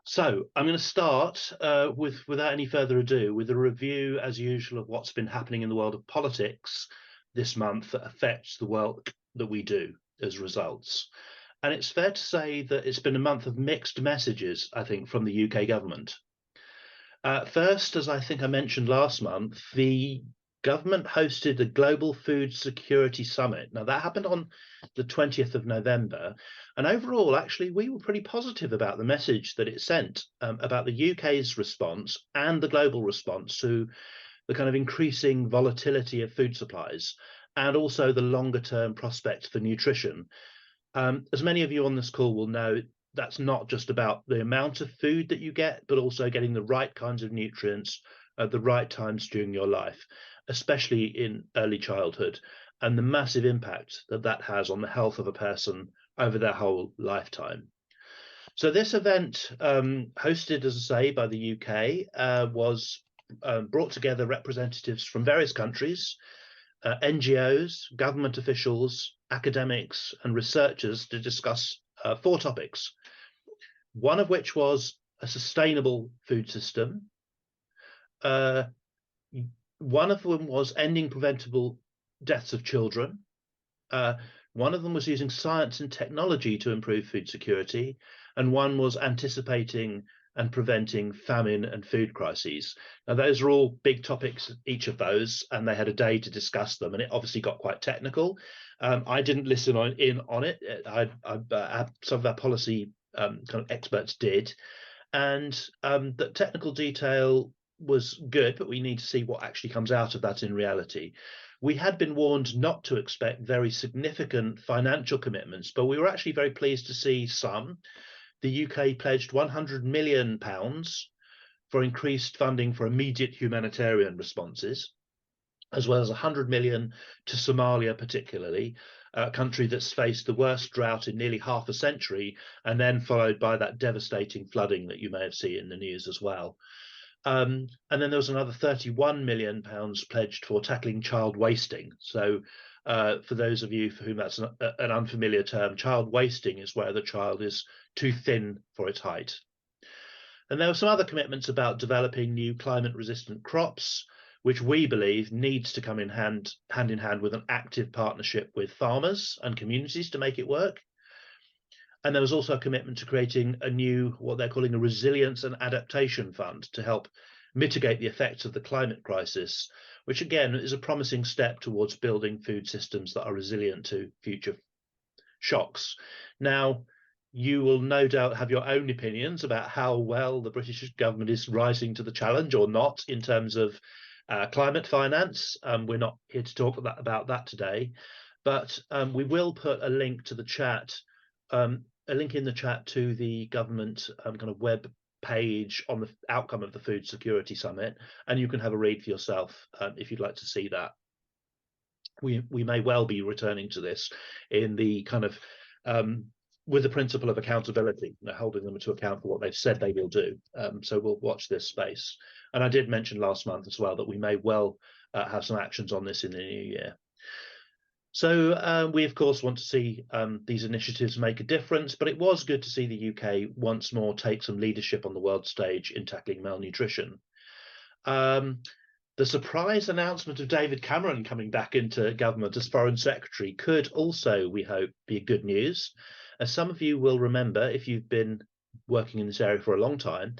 So I'm going to start without any further ado, with a review, as usual, of what's been happening in the world of politics this month that affects the work that we do as results. And it's fair to say that it's been a month of mixed messages, I think, from the UK government. First, as I think I mentioned last month, the government hosted the Global Food Security Summit. Now, that happened on the 20th of November. And overall, actually, we were pretty positive about the message that it sent about the UK's response and the global response to the kind of increasing volatility of food supplies and also the longer term prospects for nutrition. As many of you on this call will know, that's not just about the amount of food that you get, but also getting the right kinds of nutrients at the right times during your life, especially in early childhood, and the massive impact that that has on the health of a person over their whole lifetime. So this event, hosted, as I say, by the UK, was brought together representatives from various countries, NGOs, government officials, academics, and researchers to discuss four topics, one of which was a sustainable food system. One of them was ending preventable deaths of children. One of them was using science and technology to improve food security, and one was anticipating and preventing famine and food crises. Now, those are all big topics, each of those, and they had a day to discuss them, and it obviously got quite technical. I didn't listen in on it. Some of our policy kind of experts did, and the technical detail was good, but we need to see what actually comes out of that in reality. We had been warned not to expect very significant financial commitments, but we were actually very pleased to see some. The UK pledged £100 million for increased funding for immediate humanitarian responses, as well as 100 million to Somalia, particularly, a country that's faced the worst drought in nearly half a century, and then followed by that devastating flooding that you may have seen in the news as well. And then there was another £31 million pledged for tackling child wasting. So for those of you for whom that's an unfamiliar term, child wasting is where the child is too thin for its height. And there were some other commitments about developing new climate resistant crops, which we believe needs to come in hand in hand with an active partnership with farmers and communities to make it work. And there was also a commitment to creating a new, what they're calling a resilience and adaptation fund to help mitigate the effects of the climate crisis, which again is a promising step towards building food systems that are resilient to future shocks. Now, you will no doubt have your own opinions about how well the British government is rising to the challenge or not in terms of climate finance. We're not here to talk about that today, but we will put a link to the chat, a link in the chat to the government kind of web page on the outcome of the Food Security Summit, and you can have a read for yourself if you'd like to see that. We may well be returning to this in the kind of with the principle of accountability, holding them to account for what they've said they will do. So we'll watch this space. And I did mention last month as well that we may well have some actions on this in the new year. So we, of course, want to see these initiatives make a difference, but it was good to see the UK once more take some leadership on the world stage in tackling malnutrition. The surprise announcement of David Cameron coming back into government as Foreign Secretary could also, we hope, be good news. As some of you will remember, if you've been working in this area for a long time,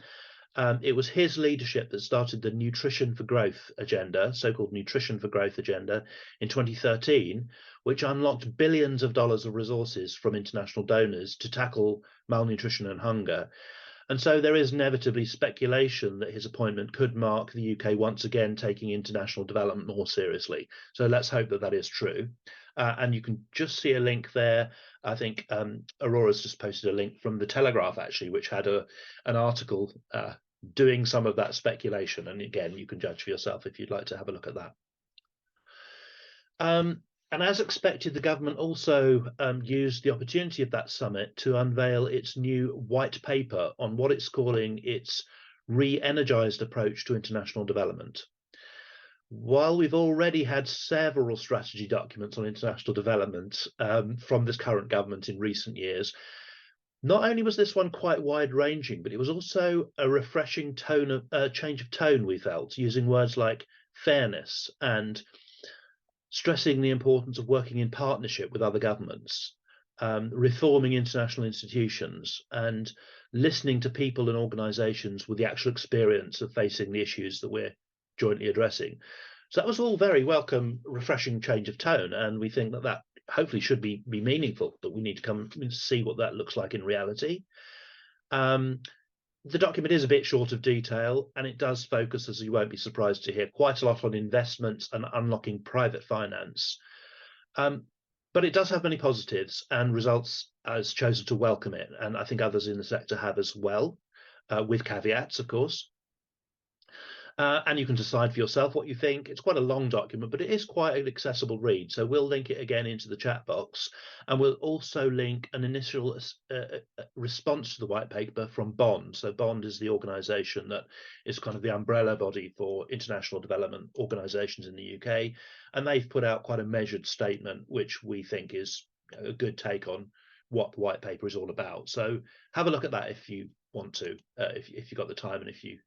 it was his leadership that started the Nutrition for Growth agenda, so-called Nutrition for Growth agenda, in 2013, which unlocked billions of dollars of resources from international donors to tackle malnutrition and hunger. And so there is inevitably speculation that his appointment could mark the UK once again taking international development more seriously. So let's hope that that is true. And you can just see a link there. I think Aurora's just posted a link from The Telegraph, actually, which had an article doing some of that speculation. And again, you can judge for yourself if you'd like to have a look at that. And as expected, the government also used the opportunity of that summit to unveil its new white paper on what it's calling its re-energized approach to international development. While we've already had several strategy documents on international development from this current government in recent years, Not only was this one quite wide-ranging, but it was also a refreshing change of tone, we felt, using words like fairness and stressing the importance of working in partnership with other governments, reforming international institutions, and listening to people and organisations with the actual experience of facing the issues that we're jointly addressing. So that was all very welcome, refreshing change of tone, and we think that that hopefully should be meaningful, that we need to come and see what that looks like in reality. The document is a bit short of detail, and it does focus, as you won't be surprised to hear, quite a lot on investments and unlocking private finance. But it does have many positives, and Results has chosen to welcome it, and I think others in the sector have as well, with caveats, of course. And you can decide for yourself what you think. It's quite a long document, but it is quite an accessible read. So we'll link it again into the chat box, and we'll also link an initial response to the white paper from Bond. So Bond is the organisation that is kind of the umbrella body for international development organisations in the UK, and they've put out quite a measured statement, which we think is a good take on what the white paper is all about. So have a look at that if you want to, if you've got the time, and if you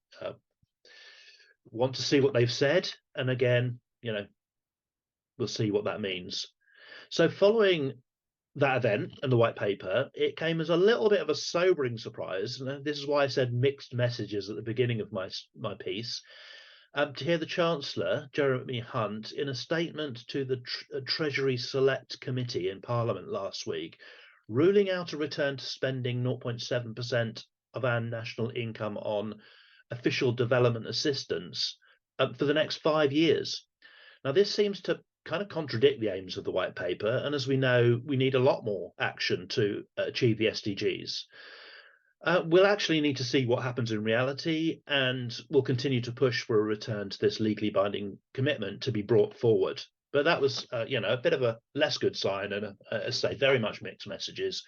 want to see what they've said. And again, we'll see what that means. So following that event and the white paper, it came as a little bit of a sobering surprise. And this is why I said mixed messages at the beginning of my piece. To hear the Chancellor, Jeremy Hunt, in a statement to the Treasury Select Committee in Parliament last week, ruling out a return to spending 0.7% of our national income on official development assistance for the next 5 years. Now, this seems to kind of contradict the aims of the white paper, and as we know, we need a lot more action to achieve the SDGs. We'll actually need to see what happens in reality, and we'll continue to push for a return to this legally binding commitment to be brought forward. But that was, a bit of a less good sign, and as I say, very much mixed messages.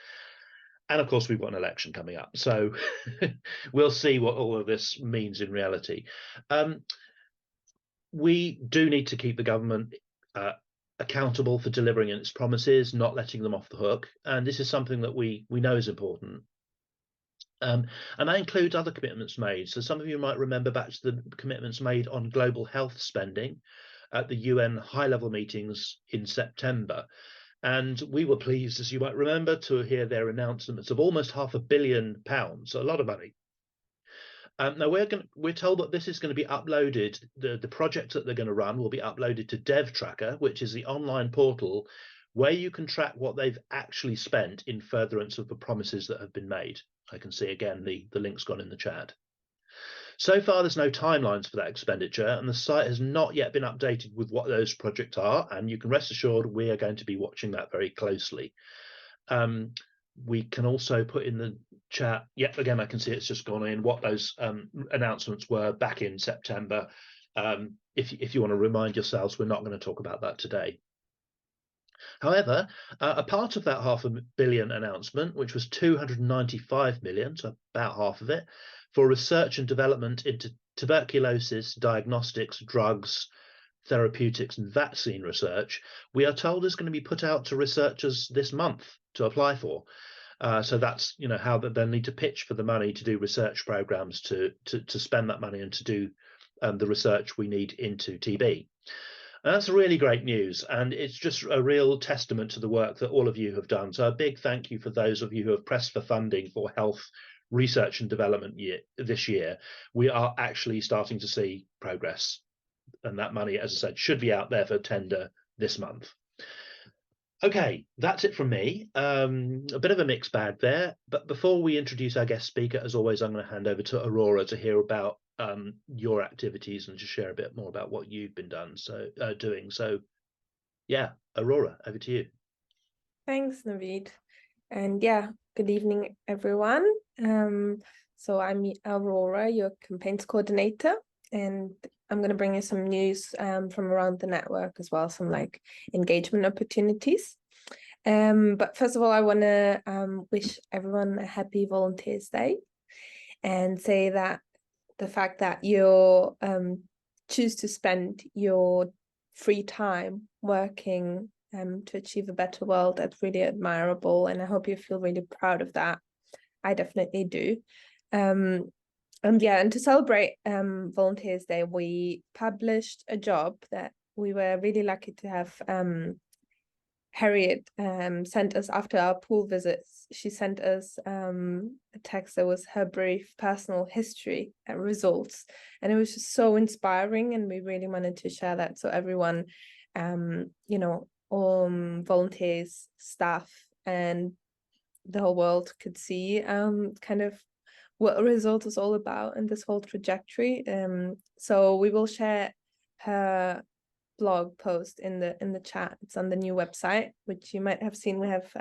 And of course, we've got an election coming up, so we'll see what all of this means in reality. We do need to keep the government accountable for delivering on its promises, not letting them off the hook. And this is something that we know is important. And that includes other commitments made. So some of you might remember back to the commitments made on global health spending at the UN high-level meetings in September. And we were pleased, as you might remember, to hear their announcements of almost £500 million, a lot of money. Now we're told that this is going to be uploaded. The project that they're going to run will be uploaded to DevTracker, which is the online portal where you can track what they've actually spent in furtherance of the promises that have been made. I can see again the link's gone in the chat. So far, there's no timelines for that expenditure, and the site has not yet been updated with what those projects are, and you can rest assured we are going to be watching that very closely. We can also put in the chat, yep, again, I can see it's just gone in, what those announcements were back in September. If you want to remind yourselves, we're not going to talk about that today. However, a part of that £500 million announcement, which was 295 million, so about half of it, for research and development into tuberculosis, diagnostics, drugs, therapeutics, and vaccine research, we are told is going to be put out to researchers this month to apply for. So that's how they'll need to pitch for the money to do research programs, to spend that money and to do the research we need into TB. And that's really great news, and it's just a real testament to the work that all of you have done. So a big thank you for those of you who have pressed for funding for health research and development this year. We are actually starting to see progress, and that money, as I said, should be out there for tender this month. Okay, that's it from me. A bit of a mixed bag there, but before we introduce our guest speaker, as always, I'm going to hand over to Aurora to hear about your activities and to share a bit more about what you've been doing. So yeah, Aurora, over to you. Thanks, Naveed. And yeah, good evening, everyone. So I'm Aurora, your campaigns coordinator, and I'm going to bring you some news from around the network as well, some engagement opportunities. But first of all, I want to wish everyone a happy Volunteers Day and say that the fact that you choose to spend your free time working to achieve a better world, that's really admirable, and I hope you feel really proud of that. I definitely do. And to celebrate Volunteers Day, we published a job that we were really lucky to have Harriet sent us after our pool visits. She sent us a text that was her brief personal history and results, and it was just so inspiring, and we really wanted to share that so everyone, volunteers, staff, and the whole world could see kind of what a result is all about and this whole trajectory. So we will share her blog post in the chat. It's on the new website, which you might have seen. We have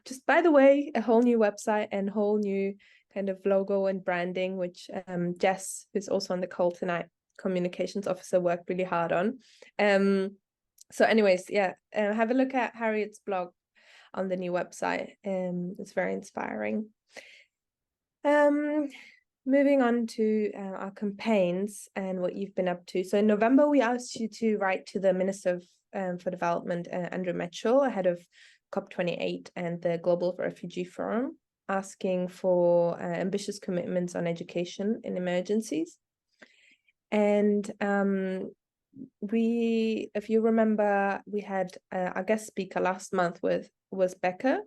just by the way, a whole new website and whole new kind of logo and branding, which Jess, who's also on the call tonight, communications officer, worked really hard on. So anyways, have a look at Harriet's blog on the new website. It's very inspiring. Moving on to our campaigns and what you've been up to. So in November, we asked you to write to the Minister for Development, Andrew Mitchell, ahead of COP28 and the Global Refugee Forum, asking for ambitious commitments on education in emergencies. And if you remember, we had our guest speaker last month was Becca,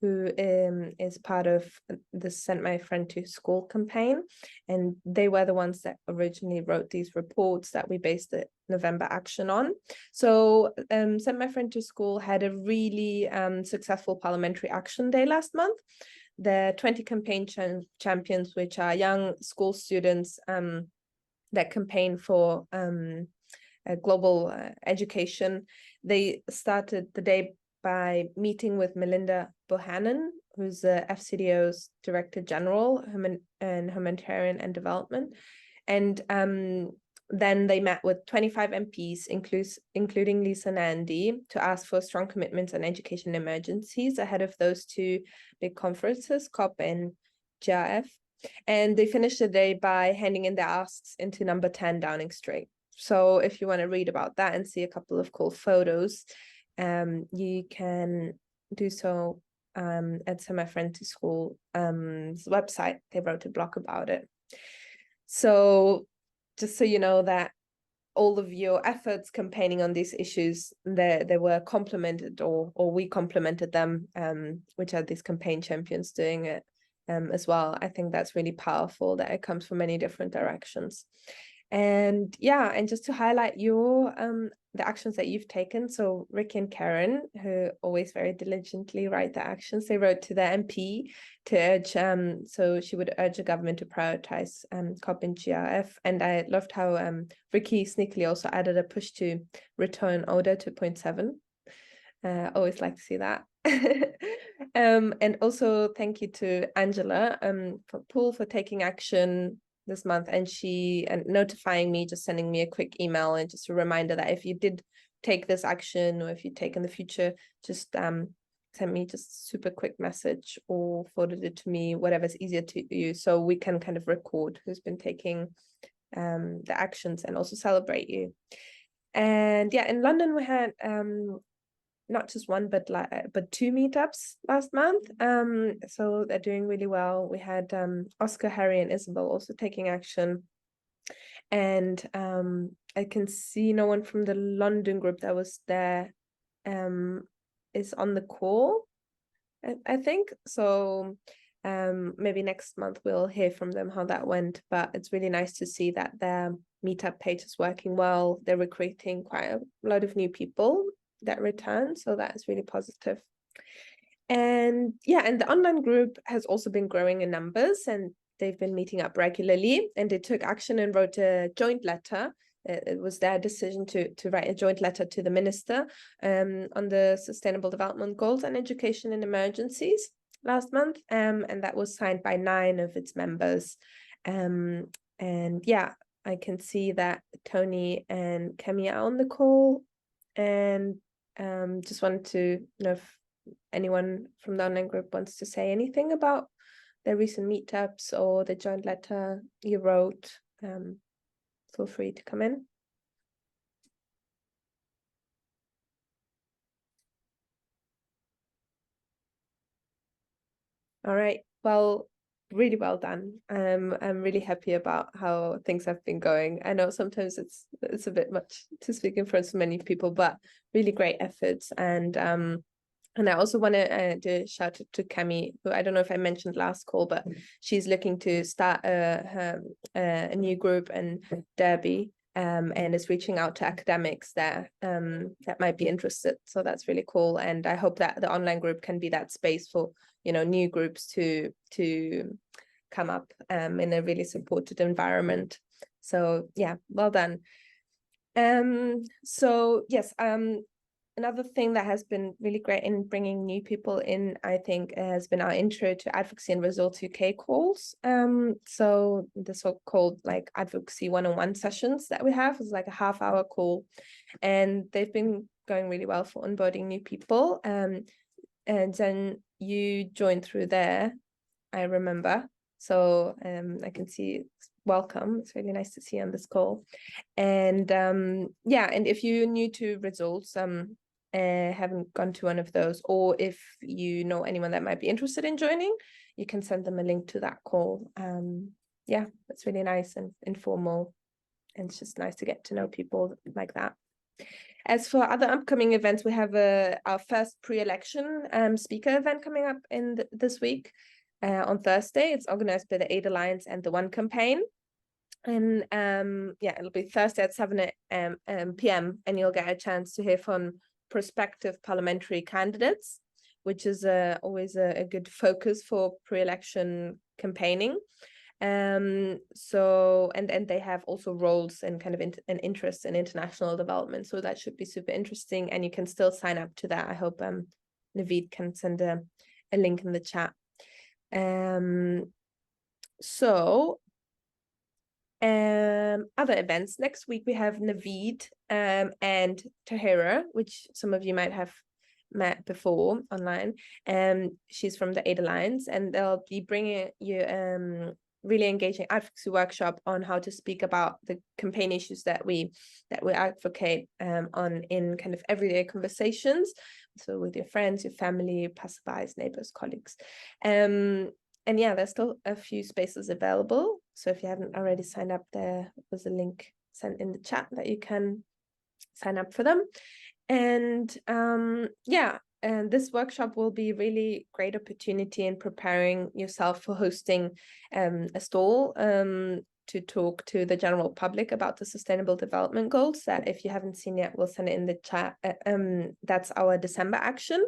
who is part of the Send My Friend to School campaign. And they were the ones that originally wrote these reports that we based the November action on. So Send My Friend to School had a really successful parliamentary action day last month. The 20 campaign champions, which are young school students that campaign for global education, they started the day by meeting with Melinda Bohannon, who's the FCDO's Director General in Humanitarian and Development. And then they met with 25 MPs, including Lisa Nandy, to ask for strong commitments on education emergencies ahead of those two big conferences, COP and GRF. And they finished the day by handing in their asks into number 10 Downing Street. So if you want to read about that and see a couple of cool photos, you can do so at Send My Friend to School website. They wrote a blog about it. So just so you know that all of your efforts campaigning on these issues, they were complemented or we complemented them, which are these campaign champions doing it as well. I think that's really powerful that it comes from many different directions. And just to highlight your the actions that you've taken. So Ricky and Karen, who always very diligently write the actions, they wrote to the MP to urge, so she would urge the government to prioritize COP and GRF. And I loved how Ricky sneakily also added a push to return order 2.7. Always like to see that. And also thank you to Angela for Pool for taking action this month, and notifying me, just sending me a quick email and just a reminder that if you did take this action or if you take in the future, just send me just super quick message or forwarded it to me, whatever's easier to you, so we can kind of record who's been taking the actions and also celebrate you. And in London we had not just one but two meetups last month, so they're doing really well. We had Oscar, Harry and Isabel also taking action, and I can see no one from the London group that was there is on the call, I think so. Maybe next month we'll hear from them how that went, but it's really nice to see that their meetup page is working well. They're recruiting quite a lot of new people that return, so that's really positive. And and the online group has also been growing in numbers, and they've been meeting up regularly, and they took action and wrote a joint letter. It was their decision to write a joint letter to the minister on the Sustainable Development Goals and education in emergencies last month, and that was signed by 9 of its members. And I can see that Tony and Kemi are on the call, and just wanted to know if anyone from the online group wants to say anything about their recent meetups or the joint letter you wrote. Feel free to come in. All right. Well, really well done. I'm really happy about how things have been going. I know sometimes it's a bit much to speak in front of so many people, but really great efforts. And I also want to do a shout out to Cami, who I don't know if I mentioned last call, but she's looking to start a new group in Derby, and is reaching out to academics that might be interested. So that's really cool. And I hope that the online group can be that space for, new groups to come up in a really supported environment. So yeah, well done. So yes, another thing that has been really great in bringing new people in, I think, has been our intro to Advocacy and Results UK calls. So the so-called like Advocacy one-on-one sessions that we have is like a half-hour call, and they've been going really well for onboarding new people. And then you joined through there, I remember. So I can see welcome. It's really nice to see you on this call. And yeah, and if you're new to Results, haven't gone to one of those, or if you know anyone that might be interested in joining, you can send them a link to that call. Yeah, it's really nice and informal, and it's just nice to get to know people like that. As for other upcoming events, we have our first pre-election speaker event coming up in this week on Thursday. It's organized by the Aid Alliance and the One Campaign. And yeah, it'll be Thursday at 7 p.m. and you'll get a chance to hear from prospective parliamentary candidates, which is always a good focus for pre-election campaigning. So and they have also roles and kind of an interest in international development, so that should be super interesting, and you can still sign up to that. I hope Naveed can send a link in the chat. So other events next week, we have Naveed and Tahira, which some of you might have met before online. She's from the Aid Alliance, and they'll be bringing you really engaging advocacy workshop on how to speak about the campaign issues that we advocate on in kind of everyday conversations, so with your friends, your family, passerbys, neighbors, colleagues. And yeah, there's still a few spaces available, so if you haven't already signed up, there was a link sent in the chat that you can sign up for them. And yeah, and this workshop will be really great opportunity in preparing yourself for hosting a stall to talk to the general public about the Sustainable Development Goals. That, if you haven't seen yet, we'll send it in the chat. That's our December action.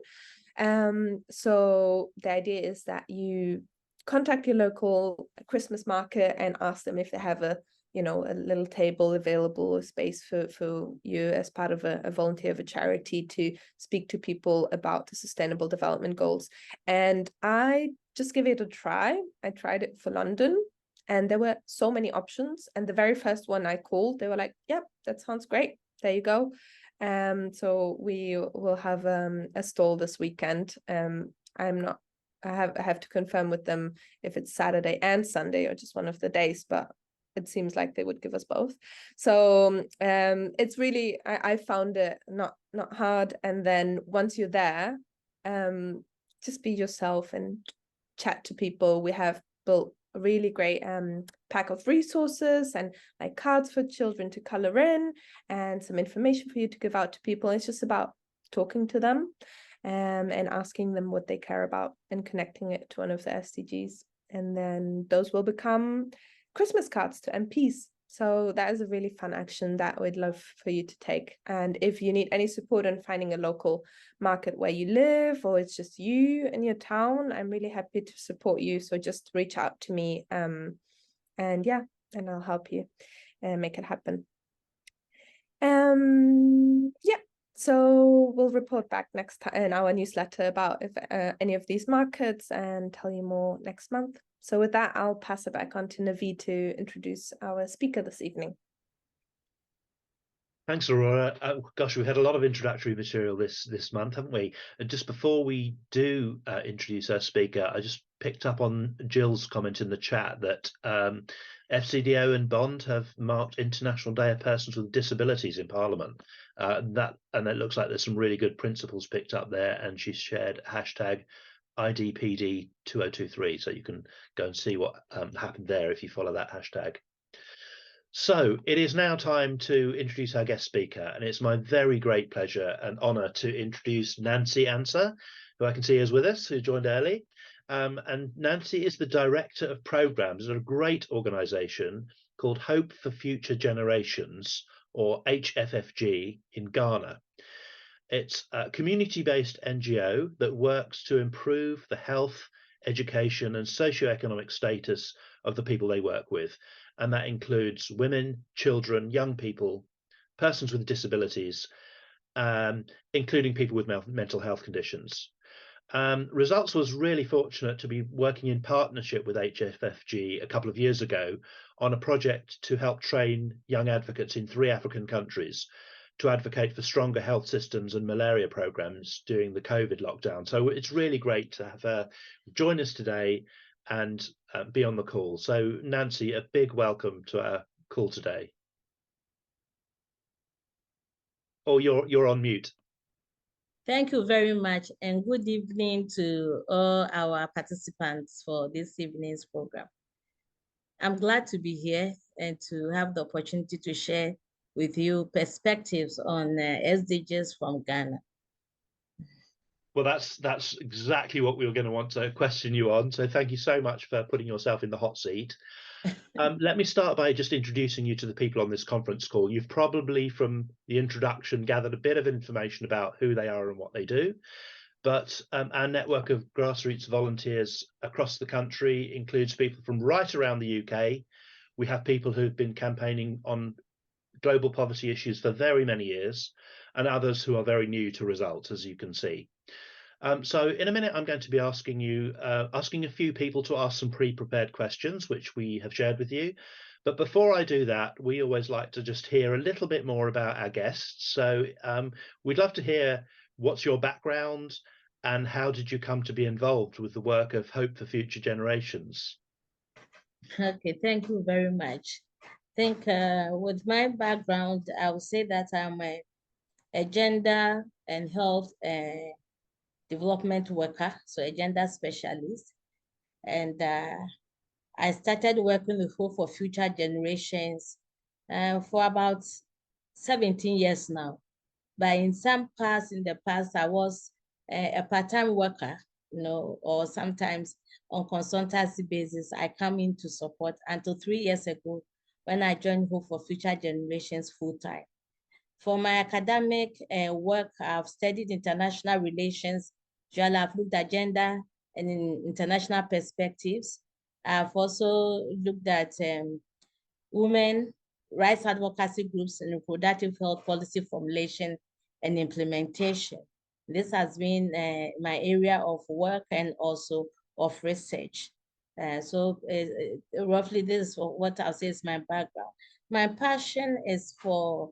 So the idea is that you contact your local Christmas market and ask them if they have a little table available, a space for you as part of a volunteer of a charity to speak to people about the Sustainable Development Goals. And I just give it a try. I tried it for London, and there were so many options. And the very first one I called, they were like, "Yep, that sounds great. There you go." So we will have a stall this weekend. I have to confirm with them if it's Saturday and Sunday or just one of the days, but it seems like they would give us both. So it's really, I found it not hard. And then once you're there, just be yourself and chat to people. We have built a really great pack of resources and like cards for children to color in and some information for you to give out to people. It's just about talking to them and asking them what they care about and connecting it to one of the SDGs. And then those will become Christmas cards to MPs. So that is a really fun action that we'd love for you to take. And if you need any support on finding a local market where you live, or it's just you and your town, I'm really happy to support you. So just reach out to me, and yeah, and I'll help you make it happen. Yeah. So we'll report back next time in our newsletter about if any of these markets, and tell you more next month. So with that, I'll pass it back on to Naveed to introduce our speaker this evening. Thanks, Aurora. Gosh, we had a lot of introductory material this month, haven't we? And just before we do introduce our speaker, I just picked up on Jill's comment in the chat that FCDO and Bond have marked International Day of Persons with Disabilities in Parliament. And it looks like there's some really good principles picked up there, and she's shared hashtag IDPD 2023. So you can go and see what happened there if you follow that hashtag. So it is now time to introduce our guest speaker, and it's my very great pleasure and honour to introduce Nancy Ansah, who I can see is with us, who joined early. And Nancy is the Director of Programmes at a great organisation called Hope for Future Generations, or HFFG, in Ghana. It's a community-based NGO that works to improve the health, education and socioeconomic status of the people they work with. And that includes women, children, young people, persons with disabilities, including people with mental health conditions. Results was really fortunate to be working in partnership with HFFG a couple of years ago on a project to help train young advocates in 3 African countries to advocate for stronger health systems and malaria programs during the COVID lockdown. So it's really great to have her join us today and be on the call. So Nancy, a big welcome to our call today. Oh, you're on mute. Thank you very much, and good evening to all our participants for this evening's program. I'm glad to be here and to have the opportunity to share with you perspectives on SDGs from Ghana. Well, that's exactly what we were going to want to question you on. So thank you so much for putting yourself in the hot seat. Let me start by just introducing you to the people on this conference call. You've probably, from the introduction, gathered a bit of information about who they are and what they do. But our network of grassroots volunteers across the country includes people from right around the UK. We have people who've been campaigning on global poverty issues for very many years, and others who are very new to results, as you can see. So in a minute, I'm going to be asking a few people to ask some pre-prepared questions, which we have shared with you. But before I do that, we always like to just hear a little bit more about our guests. So we'd love to hear what's your background and how did you come to be involved with the work of Hope for Future Generations? Okay, thank you very much. I think with my background, I would say that I'm a gender and health development worker, so a gender specialist. And I started working with Hope for Future Generations for about 17 years now. But in the past, I was a part-time worker, or sometimes on consultancy basis, I come in to support until 3 years ago when I joined Hope for Future Generations full-time. For my academic work, I've studied international relations. I've looked at gender and in international perspectives. I've also looked at women rights advocacy groups and reproductive health policy formulation and implementation. This has been my area of work and also of research. So roughly this is what I'll say is my background. My passion is for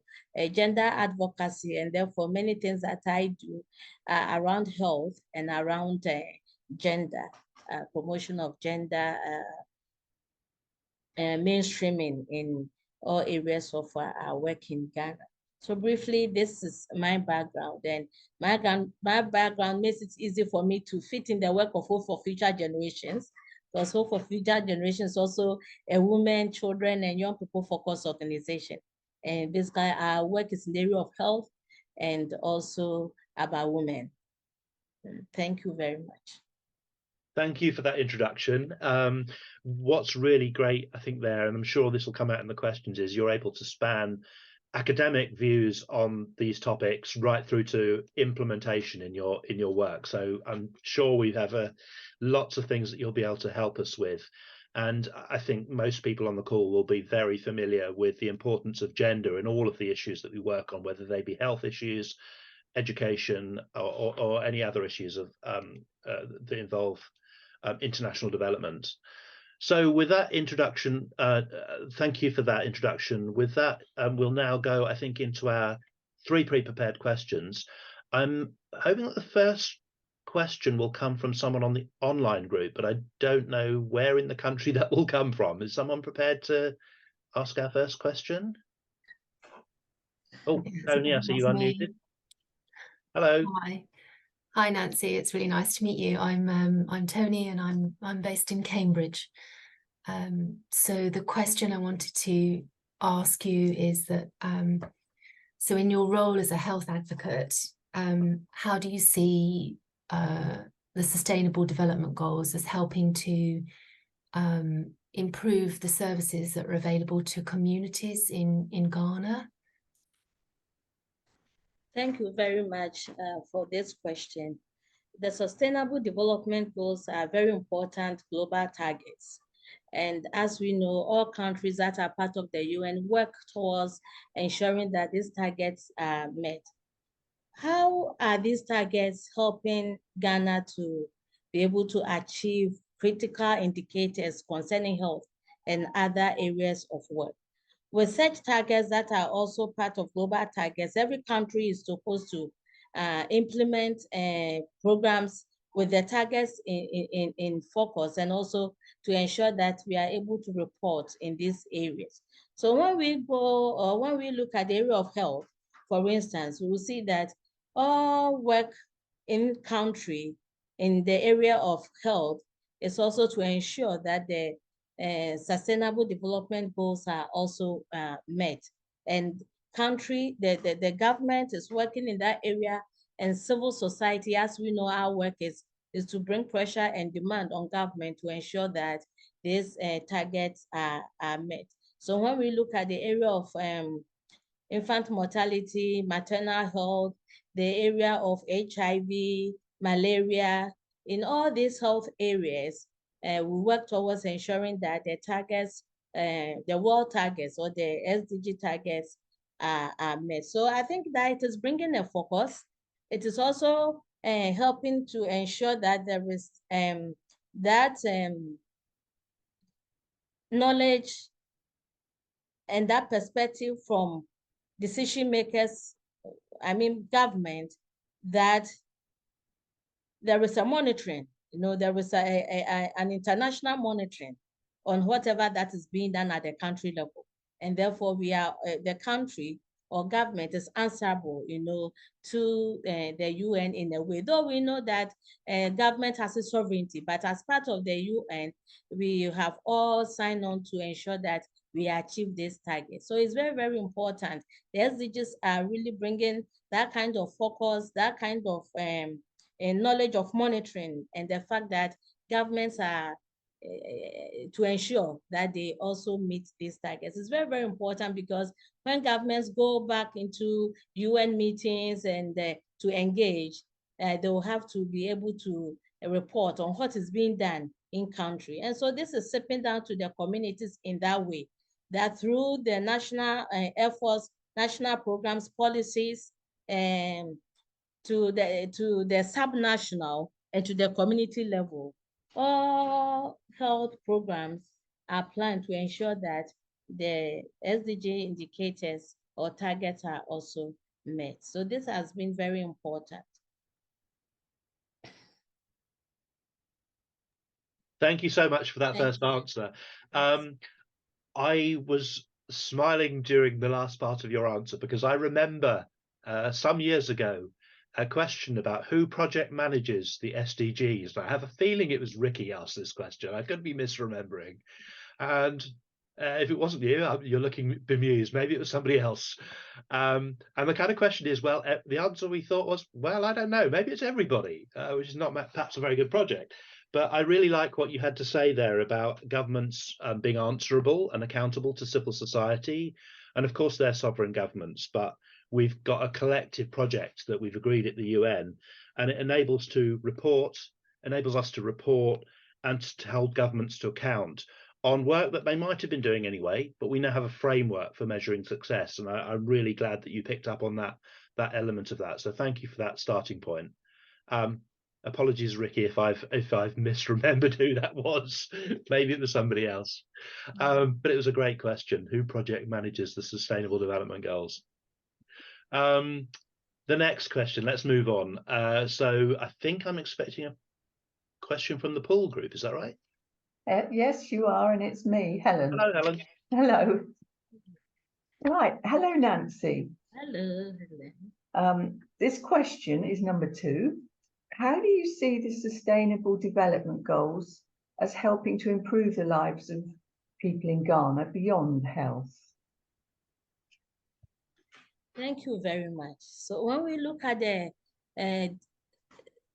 gender advocacy, and therefore many things that I do around health and around gender, promotion of gender mainstreaming in all areas of our work in Ghana. So briefly, this is my background, and my background makes it easy for me to fit in the work of Hope for Future Generations, because Hope for Future Generations is also a women, children, and young people focused organization. And basically, our work is in the area of health and also about women. Thank you very much. Thank you for that introduction. What's really great, I think, there, and I'm sure this will come out in the questions, is you're able to span academic views on these topics right through to implementation in your work. So I'm sure we have lots of things that you'll be able to help us with. And I think most people on the call will be very familiar with the importance of gender in all of the issues that we work on, whether they be health issues, education, or any other issues of that involve international development. So with that introduction, thank you for that introduction. With that, we'll now go, I think, into our 3 pre-prepared questions. I'm hoping that the first question will come from someone on the online group, but I don't know where in the country that will come from. Is someone prepared to ask our first question? Oh, Tony, I see you unmuted. Hello. Hi. Hi Nancy, it's really nice to meet you. I'm Tony and I'm based in Cambridge. So the question I wanted to ask you is that so in your role as a health advocate, how do you see the Sustainable Development Goals as helping to improve the services that are available to communities in Ghana? Thank you very much for this question. The Sustainable Development Goals are very important global targets. And as we know, all countries that are part of the UN work towards ensuring that these targets are met. How are these targets helping Ghana to be able to achieve critical indicators concerning health and other areas of work? With such targets that are also part of global targets, every country is supposed to implement programs with the targets in focus, and also to ensure that we are able to report in these areas. So when we go, or when we look at the area of health, for instance, we will see that all work in country in the area of health is also to ensure that the Sustainable Development Goals are also met. And the government is working in that area, and civil society, as we know, our work is to bring pressure and demand on government to ensure that these targets are met. So when we look at the area of infant mortality, maternal health, the area of HIV, malaria, in all these health areas, we work towards ensuring that the targets, the world targets or the SDG targets are met. So I think that it is bringing a focus. It is also helping to ensure that there is knowledge and that perspective from decision makers, I mean government, that there is a monitoring, there is an international monitoring on whatever that is being done at the country level. And therefore we are, the country or government is answerable, to the UN in a way. Though we know that government has a sovereignty, but as part of the UN, we have all signed on to ensure that we achieve this target. So it's very, very important. The SDGs are really bringing that kind of focus, that kind of knowledge of monitoring, and the fact that governments are to ensure that they also meet these targets. It's very, very important, because when governments go back into UN meetings and to engage, they will have to be able to report on what is being done in country. And so this is sipping down to the communities in that way, that through the national efforts, national programs, policies, and to the sub-national and to the community level, all health programs are planned to ensure that the SDG indicators or targets are also met. So this has been very important. Thank you so much for that first answer. I was smiling during the last part of your answer, because I remember some years ago a question about who project manages the SDGs. I have a feeling it was Ricky asked this question. I could be misremembering. And if it wasn't you, you're looking bemused. Maybe it was somebody else. And the kind of question is, well, the answer we thought was, well, I don't know. Maybe it's everybody, which is not perhaps a very good project. But I really like what you had to say there about governments being answerable and accountable to civil society. And of course, they're sovereign governments, but we've got a collective project that we've agreed at the UN, and it enables us to report and to hold governments to account on work that they might have been doing anyway, but we now have a framework for measuring success. And I'm really glad that you picked up on that element of that. So thank you for that starting point. Apologies, Ricky, if I've misremembered who that was. Maybe it was somebody else. But it was a great question. Who project manages the Sustainable Development Goals? The next question, let's move on. So I think I'm expecting a question from the pool group. Is that right? Yes, you are, and it's me, Helen. Hello, Helen. Hello. Right. Hello, Nancy. Hello. This question is number 2. how do you see the Sustainable Development Goals as helping to improve the lives of people in Ghana beyond health? Thank you very much. So when we look at the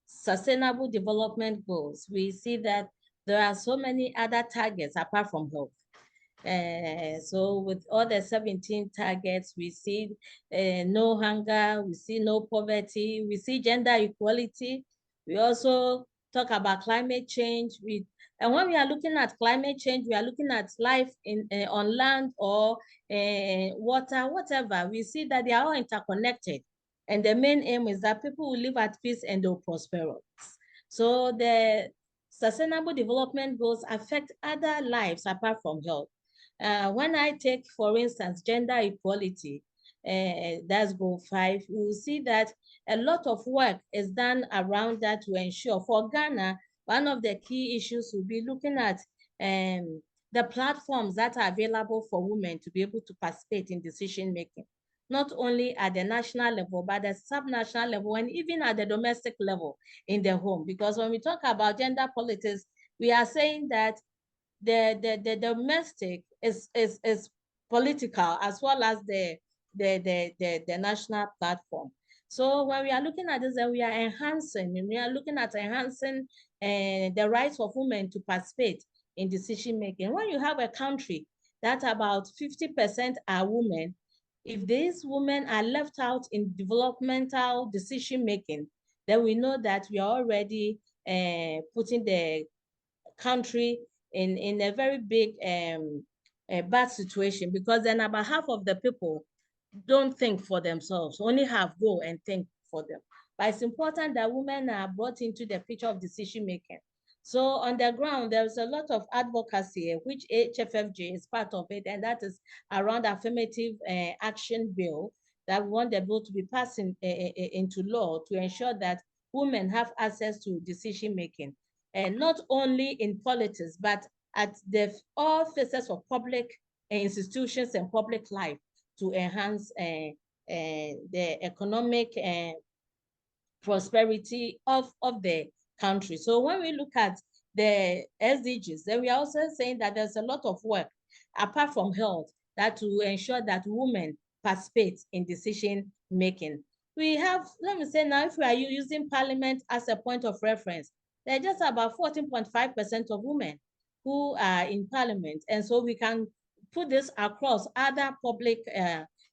Sustainable Development Goals, we see that there are so many other targets apart from health. So with all the 17 targets, we see no hunger, we see no poverty, we see gender equality. We also talk about climate change. And when we are looking at climate change, we are looking at life on land or water, whatever. We see that they are all interconnected. And the main aim is that people will live at peace and they'll prosper. So the Sustainable Development Goals affect other lives apart from health. When I take, for instance, gender equality, that's goal 5, you will see that a lot of work is done around that to ensure. For Ghana, one of the key issues will be looking at the platforms that are available for women to be able to participate in decision making, not only at the national level, but the subnational level, and even at the domestic level in the home. Because when we talk about gender politics, we are saying that the domestic is political as well as the national platform. So when we are looking at this, then we are looking at enhancing the rights of women to participate in decision making. When you have a country that about 50% are women, if these women are left out in developmental decision making, then we know that we are already putting the country in a very big bad situation, because then about half of the people don't think for themselves, only half go and think for them. But it's important that women are brought into the picture of decision making. So on the ground, there's a lot of advocacy, which HFFJ is part of it, and that is around affirmative action bill that we want the bill to be passed into law to ensure that women have access to decision making. And not only in politics, but at all phases of public institutions and public life to enhance the economic prosperity of the country. So when we look at the SDGs, then we are also saying that there's a lot of work apart from health that to ensure that women participate in decision making. We have, let me say now, if we are using parliament as a point of reference, there are just about 14.5% of women who are in parliament. And so we can put this across other public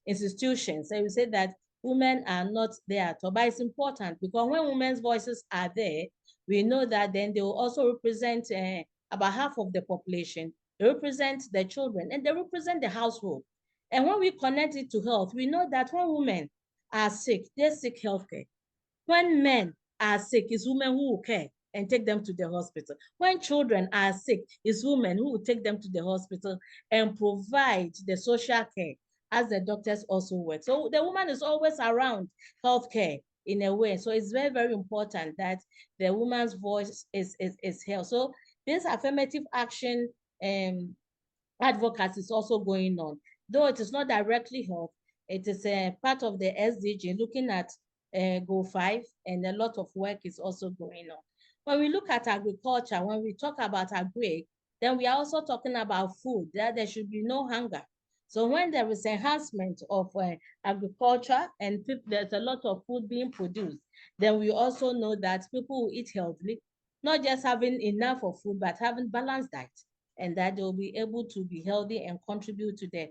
institutions. So we say that women are not there at all. But it's important because when women's voices are there, we know that then they will also represent about half of the population. They represent the children and they represent the household. And when we connect it to health, we know that when women are sick, they seek healthcare. When men are sick, it's women who will care and take them to the hospital. When children are sick, it's women who will take them to the hospital and provide the social care as the doctors also work. So the woman is always around healthcare in a way. So it's very, very important that the woman's voice is held. So this affirmative action advocacy is also going on. Though it is not directly held, it is a part of the SDG looking at goal 5, and a lot of work is also going on. When we look at agriculture, when we talk about agri, then we are also talking about food, that there should be no hunger. So when there is enhancement of agriculture and there's a lot of food being produced, then we also know that people will eat healthily, not just having enough of food, but having balanced diet, and that they'll be able to be healthy and contribute to the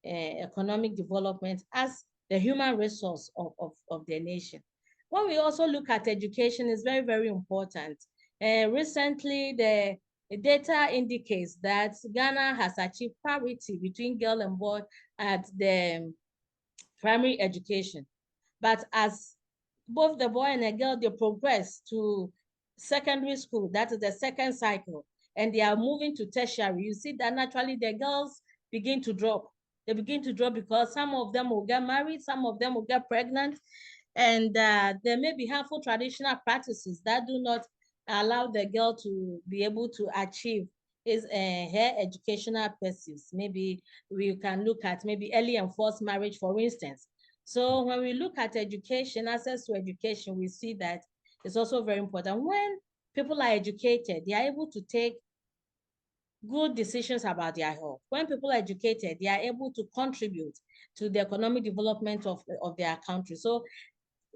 economic development as the human resource of the nation. When we also look at education, is very, very important. Recently, the data indicates that Ghana has achieved parity between girl and boy at the primary education. But as both the boy and the girl, they progress to secondary school, that is the second cycle, and they are moving to tertiary, you see that naturally the girls begin to drop. They begin to drop because some of them will get married, some of them will get pregnant, and there may be harmful traditional practices that do not allow the girl to be able to achieve her educational pursuits. Maybe we can look at maybe early and forced marriage, for instance. So when we look at education, access to education, we see that is also very important. When people are educated, they are able to take good decisions about their health. When people are educated, they are able to contribute to the economic development of their country. So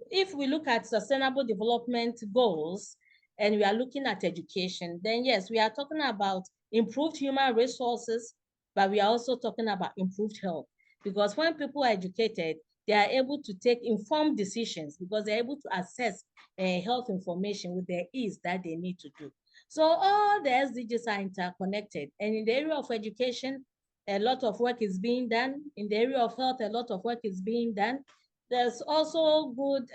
if we look at sustainable development goals and we are looking at education, then yes, we are talking about improved human resources, but we are also talking about improved health. Because when people are educated, they are able to take informed decisions because they're able to access health information with the ease that they need to do. So all the SDGs are interconnected. And in the area of education, a lot of work is being done. In the area of health, a lot of work is being done. There's also good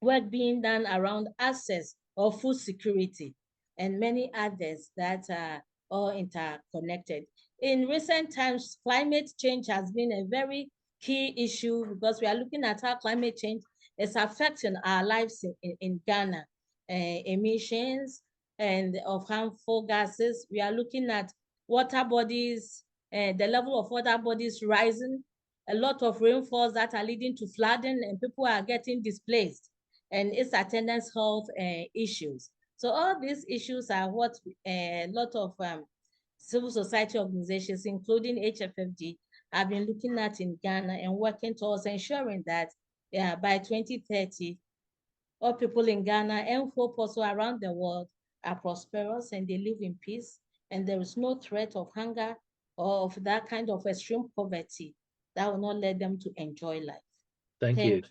work being done around access of food security and many others that are all interconnected. In recent times, climate change has been a very key issue because we are looking at how climate change is affecting our lives in Ghana. Emissions and of harmful gases. We are looking at water bodies, the level of water bodies rising, a lot of rainfalls that are leading to flooding and people are getting displaced and its attendance health issues. So all these issues are what a lot of civil society organizations, including HFFD, have been looking at in Ghana and working towards ensuring that by 2030, all people in Ghana and folk also around the world are prosperous and they live in peace and there is no threat of hunger or of that kind of extreme poverty that will not let them to enjoy life. Thank you.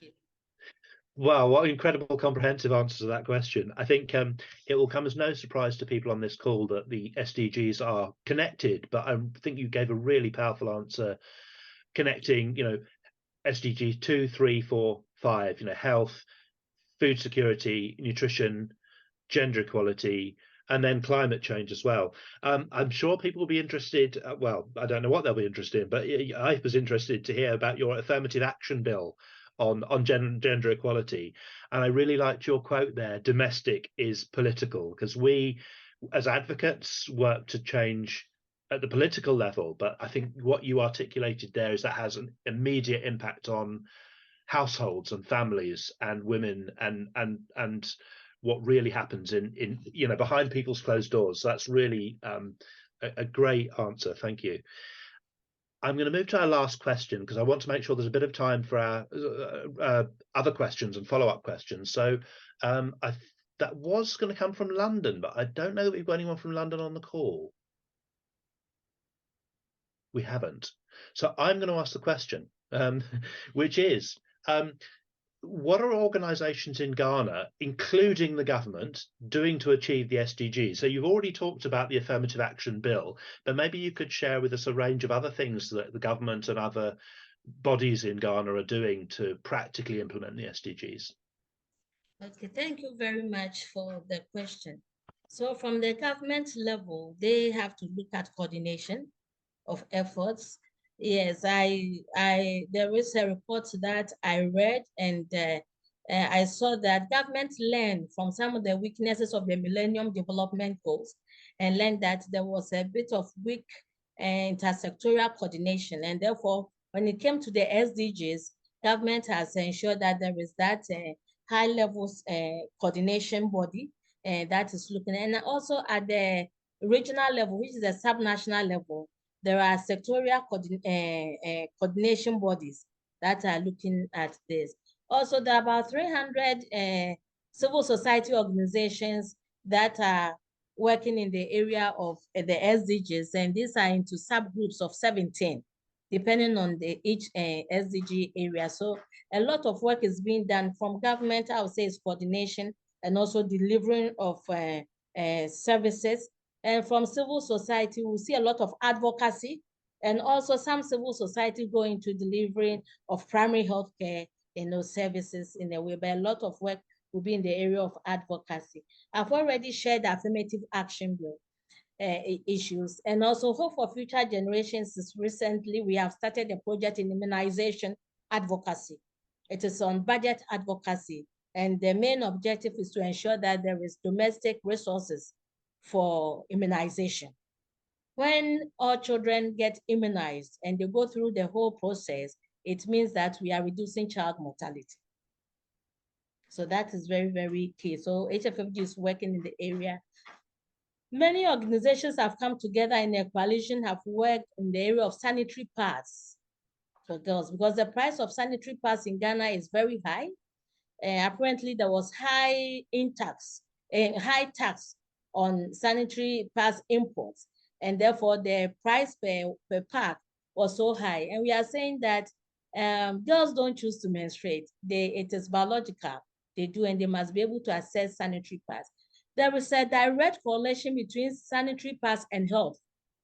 Wow, what an incredible comprehensive answer to that question. I think it will come as no surprise to people on this call that the SDGs are connected, but I think you gave a really powerful answer connecting, SDGs 2, 3, 4, 5, health, food security, nutrition, gender equality, and then climate change as well. I'm sure people will be interested, well, I don't know what they'll be interested in, but I was interested to hear about your affirmative action bill on gender equality. And I really liked your quote there, domestic is political, because we as advocates work to change at the political level. But I think what you articulated there is that has an immediate impact on households and families and women and what really happens in behind people's closed doors. So that's really a great answer. Thank you. I'm going to move to our last question because I want to make sure there's a bit of time for our other questions and follow-up questions. So that was going to come from London, but I don't know that we've got anyone from London on the call. We haven't. So I'm going to ask the question, which is, what are organisations in Ghana, including the government, doing to achieve the SDGs? So you've already talked about the affirmative action bill, but maybe you could share with us a range of other things that the government and other bodies in Ghana are doing to practically implement the SDGs. Okay, thank you very much for the question. So from the government level, they have to look at coordination of efforts. Yes, there is a report that I read and I saw that governments learned from some of the weaknesses of the Millennium Development Goals and learned that there was a bit of weak intersectoral coordination. And therefore, when it came to the SDGs, government has ensured that there is that high levels coordination body that is looking. And also at the regional level, which is the subnational level, there are sectorial coordination bodies that are looking at this. Also, there are about 300 civil society organizations that are working in the area of the SDGs, and these are into subgroups of 17, depending on each SDG area. So a lot of work is being done from government, I would say, is coordination and also delivering of services. And from civil society, we see a lot of advocacy and also some civil society going to delivering of primary health care services in a way, but a lot of work will be in the area of advocacy. I've already shared the affirmative action bill issues and also Hope for Future Generations. Recently, we have started a project in immunization advocacy. It is on budget advocacy, and the main objective is to ensure that there is domestic resources for immunization. When all children get immunized and they go through the whole process, it means that we are reducing child mortality. So that is very, very key. So HFFG is working in the area. Many organizations have come together in a coalition, have worked in the area of sanitary pads for girls, because the price of sanitary pads in Ghana is very high. Apparently, there was high tax on sanitary pads imports, and therefore the price per pad was so high. And we are saying that girls don't choose to menstruate. It is biological. They do, and they must be able to access sanitary pads. There is a direct correlation between sanitary pads and health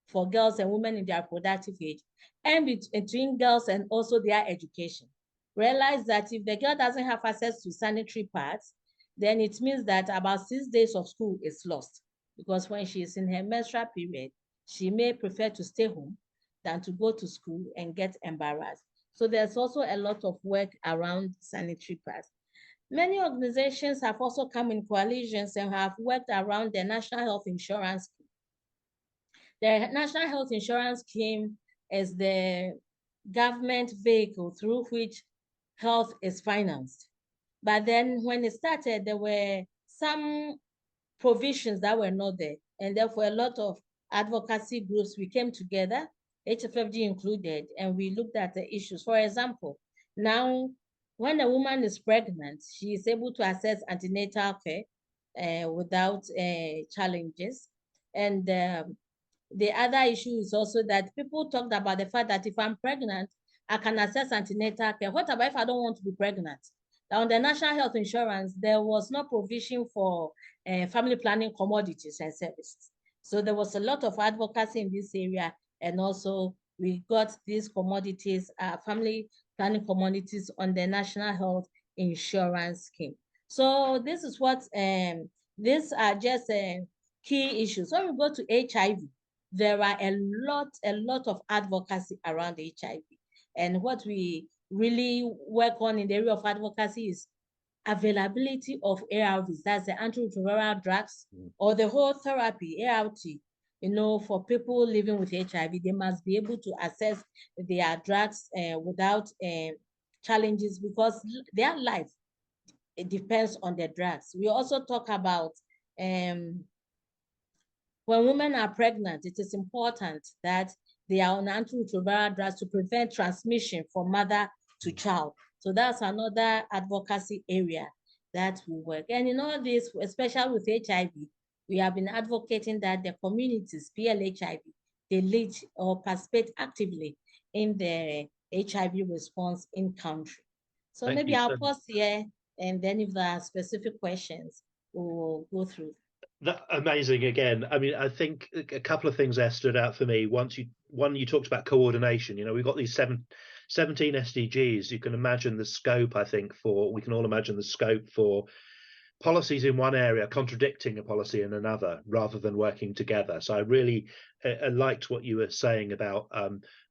for girls and women in their reproductive age, and between girls and also their education. Realize that if the girl doesn't have access to sanitary pads, then it means that about 6 days of school is lost, because when she is in her menstrual period, she may prefer to stay home than to go to school and get embarrassed. So there's also a lot of work around sanitary pads. Many organizations have also come in coalitions and have worked around the National Health Insurance Scheme. The National Health Insurance Scheme is the government vehicle through which health is financed. But then when it started, there were some provisions that were not there. And therefore, a lot of advocacy groups, we came together, HFFG included, and we looked at the issues. For example, now, when a woman is pregnant, she is able to access antenatal care without challenges. And the other issue is also that people talked about the fact that if I'm pregnant, I can access antenatal care. What about if I don't want to be pregnant? Now, on the National Health Insurance, there was no provision for family planning commodities and services. So there was a lot of advocacy in this area, and also we got these commodities, family planning commodities on the National Health Insurance Scheme. So this is what, these are just key issues. When we go to HIV, there are a lot of advocacy around HIV. And what we really work on in the area of advocacy is availability of ARVs, that's the antiretroviral drugs, or the whole therapy, ART, for people living with HIV. They must be able to access their drugs without challenges, because their life, it depends on the drugs. We also talk about when women are pregnant, it is important that they are on antiretroviral drugs to prevent transmission from mother to child. So that's another advocacy area that we work. And in all this, especially with HIV, we have been advocating that the communities, PLHIV, they lead or participate actively in the HIV response in country. So maybe I'll pause here, and then if there are specific questions, we'll go through. Amazing again. I mean, I think a couple of things there stood out for me. One, you talked about coordination. We've got these 17 SDGs. You can imagine the scope, I think, we can all imagine the scope for policies in one area contradicting a policy in another rather than working together. So I really liked what you were saying about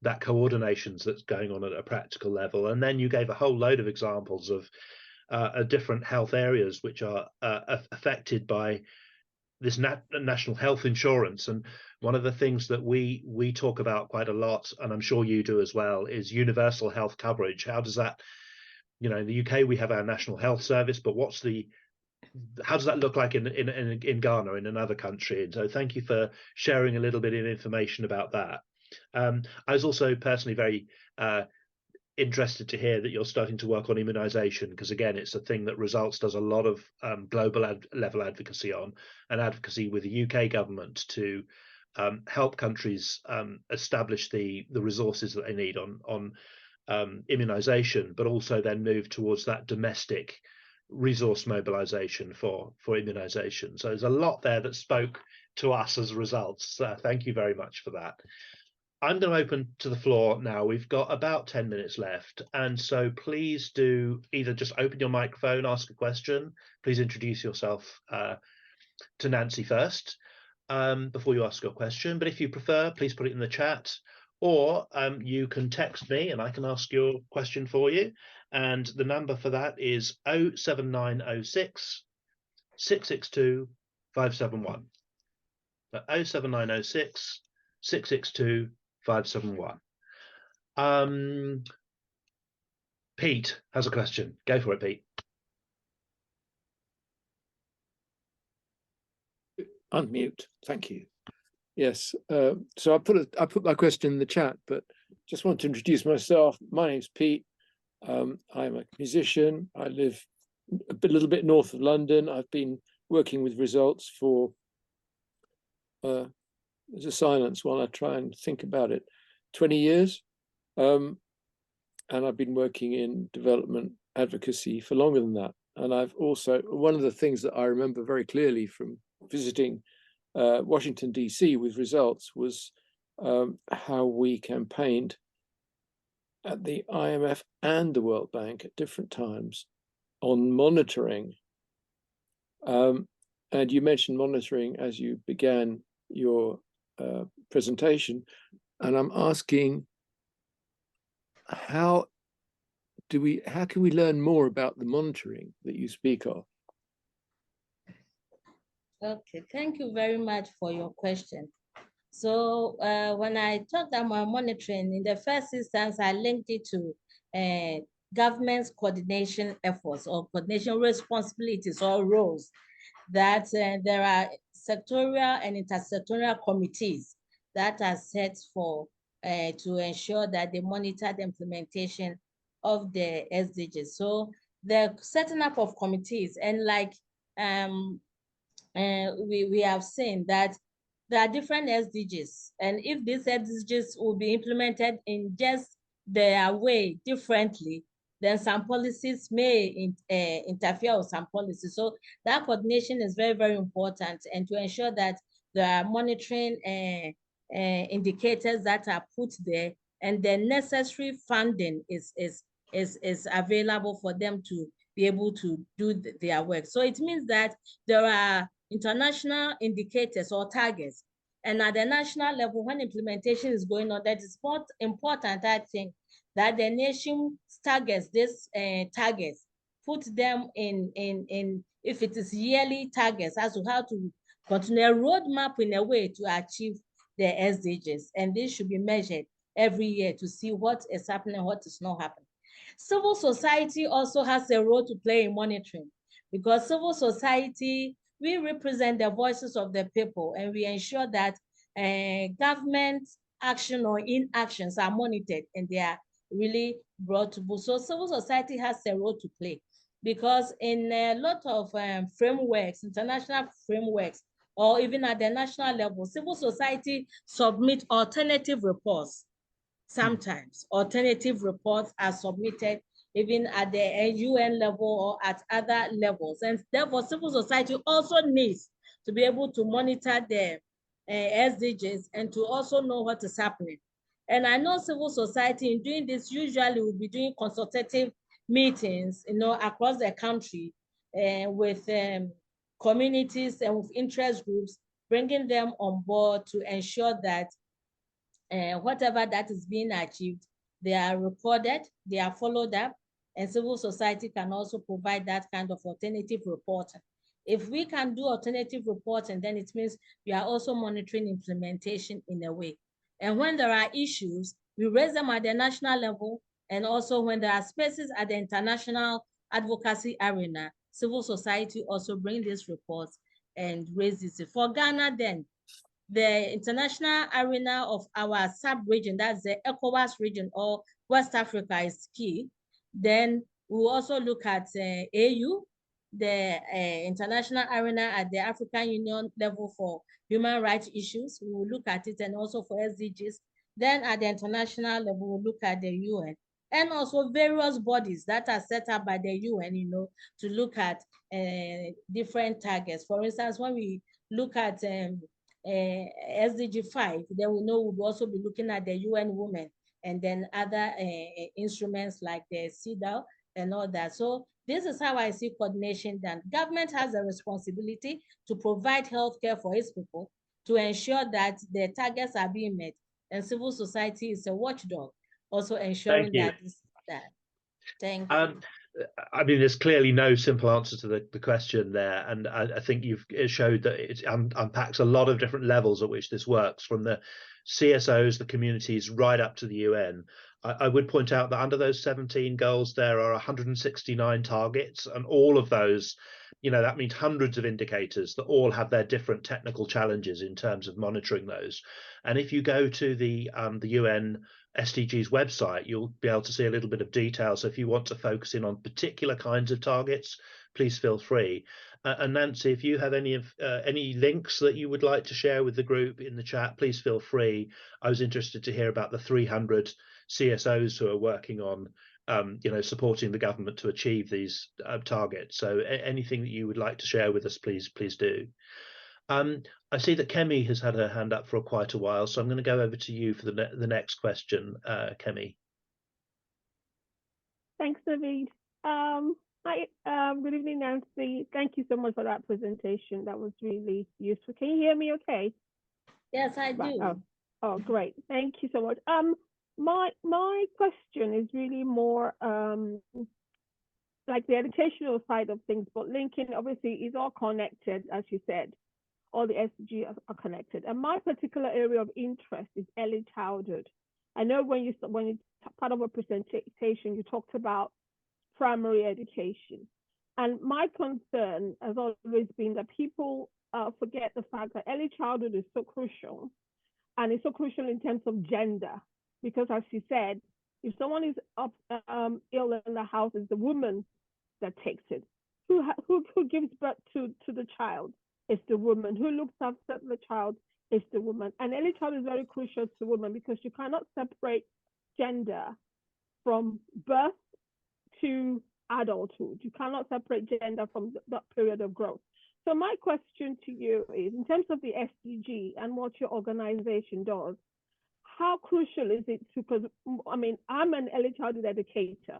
that coordination that's going on at a practical level. And then you gave a whole load of examples of different health areas which are affected by this national health insurance. And one of the things that we talk about quite a lot, and I'm sure you do as well, is universal health coverage. How does that, in the UK we have our National Health Service, but how does that look like in Ghana, in another country? And so thank you for sharing a little bit of information about that. I was also personally very interested to hear that you're starting to work on immunization, because again, it's a thing that Results does a lot of global level advocacy on, and advocacy with the UK government to help countries establish the resources that they need on immunization, but also then move towards that domestic resource mobilization for immunization. So there's a lot there that spoke to us as Results. Thank you very much for that. I'm going to open to the floor now. We've got about 10 minutes left. And so please do either just open your microphone, ask a question. Please introduce yourself to Nancy first before you ask your question. But if you prefer, please put it in the chat, or you can text me and I can ask your question for you. And the number for that is 07906 662 571. 07906 662 571. Pete has a question. Go for it, Pete. Unmute. Thank you. Yes. So I put my question in the chat, but just want to introduce myself. My name's Pete. I'm a musician. I live a little bit north of London. I've been working with results for, there's a silence while I try and think about it, 20 years. And I've been working in development advocacy for longer than that. And I've also, one of the things that I remember very clearly from visiting Washington, D.C. with results was how we campaigned at the IMF and the World Bank at different times on monitoring. And you mentioned monitoring as you began your presentation. And I'm asking, how can we learn more about the monitoring that you speak of? Okay, thank you very much for your question. So when I talked about monitoring, in the first instance, I linked it to government's coordination efforts or coordination responsibilities or roles, that there are sectorial and intersectorial committees that are set for to ensure that they monitor the implementation of the SDGs. So the setting up of committees, and like we have seen that there are different SDGs, and if these SDGs will be implemented in just their way differently, then some policies may interfere with some policies. So that coordination is very, very important, and to ensure that there are monitoring indicators that are put there, and the necessary funding is available for them to be able to do their work. So it means that there are international indicators or targets, and at the national level, when implementation is going on, that is important, I think, that the nation targets this targets, put them in if it is yearly targets, as to how to continue a roadmap in a way to achieve the SDGs, and this should be measured every year to see what is happening, what is not happening. Civil society also has a role to play in monitoring, because civil society, we represent the voices of the people, and we ensure that government action or inactions are monitored and they are really brought to book. So civil society has a role to play, because in a lot of frameworks, international frameworks, or even at the national level, civil society submit alternative reports. Sometimes alternative reports are submitted even at the UN level or at other levels. And therefore, civil society also needs to be able to monitor the SDGs and to also know what is happening. And I know civil society in doing this usually will be doing consultative meetings, across the country with communities and with interest groups, bringing them on board to ensure that whatever that is being achieved, they are recorded, they are followed up, and civil society can also provide that kind of alternative reporting. If we can do alternative reporting, then it means we are also monitoring implementation in a way. And when there are issues, we raise them at the national level, and also when there are spaces at the international advocacy arena, civil society also bring these reports and raise this. For Ghana, then, the international arena of our sub-region, that's the ECOWAS region or West Africa, is key. Then we'll also look at AU, the international arena at the African Union level for human rights issues. We will look at it, and also for SDGs. Then at the international level, we'll look at the UN, and also various bodies that are set up by the UN, to look at different targets. For instance, when we look at SDG 5, then we know we'll also be looking at the UN Women, and then other instruments like the CEDAW and all that. So this is how I see coordination done. Government has a responsibility to provide healthcare for its people, to ensure that the targets are being met, and civil society is a watchdog, also ensuring that this is done. Thank you. I mean, there's clearly no simple answer to the question there, and I think it showed that it unpacks a lot of different levels at which this works, from the CSOs, the communities, right up to the UN. I would point out that under those 17 goals, there are 169 targets, and all of those, that means hundreds of indicators that all have their different technical challenges in terms of monitoring those. And if you go to the UN SDGs website, you'll be able to see a little bit of detail. So if you want to focus in on particular kinds of targets, please feel free. And Nancy, if you have any links that you would like to share with the group in the chat, please feel free. I was interested to hear about the 300 CSOs who are working on, supporting the government to achieve these targets. So anything that you would like to share with us, please do. I see that Kemi has had her hand up for quite a while, so I'm going to go over to you for the next question, Kemi. Thanks, Naveed. Hi, good evening, Nancy. Thank you so much for that presentation. That was really useful. Can you hear me okay? Yes, I do. Oh, great. Thank you so much. My question is really more like the educational side of things, but linking obviously is all connected, as you said. All the SDGs are connected. And my particular area of interest is early childhood. I know when you part of a presentation, you talked about primary education. And my concern has always been that people forget the fact that early childhood is so crucial. And it's so crucial in terms of gender, because as you said, if someone is ill in the house, it's the woman that takes it. Who gives birth to the child? It's the woman. Who looks after the child? It's the woman. And early childhood is very crucial to women because you cannot separate gender from birth to adulthood. You cannot separate gender from that period of growth. So my question to you is, in terms of the SDG and what your organization does, how crucial is it to, because I mean, I'm an early childhood educator,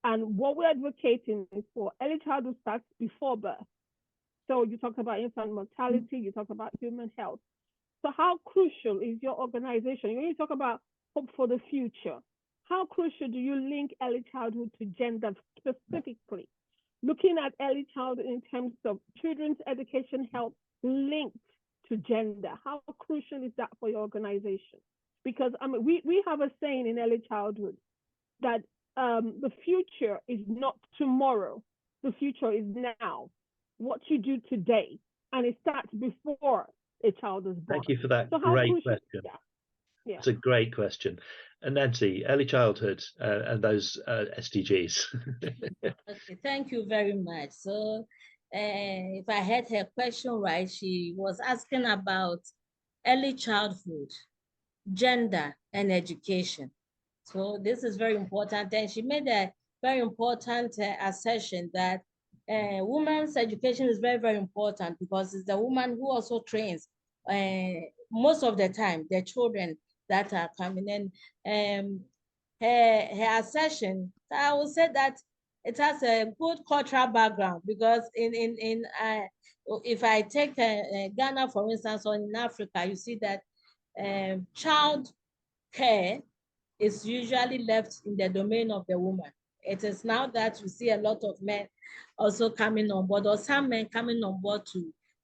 and what we're advocating is for early childhood starts before birth. So you talk about infant mortality, you talk about human health. So how crucial is your organization? When you talk about hope for the future, how crucial do you link early childhood to gender specifically? Looking at early childhood in terms of children's education health linked to gender, how crucial is that for your organization? Because I mean, we have a saying in early childhood that the future is not tomorrow, the future is now. What you do today, and it starts before a child is born. Thank you for that So great crucial, question. Yeah. It's a great question. And Nancy, early childhood and those SDGs. Okay, thank you very much. So if I heard her question right, she was asking about early childhood, gender, and education. So this is very important. And she made a very important assertion that women's education is very, very important because it's the woman who also trains most of the time the children that are coming in. Her assertion, I would say that it has a good cultural background because if I take Ghana, for instance, or in Africa, you see that child care is usually left in the domain of the woman. It is now that you see a lot of men also coming on board, or some men coming on board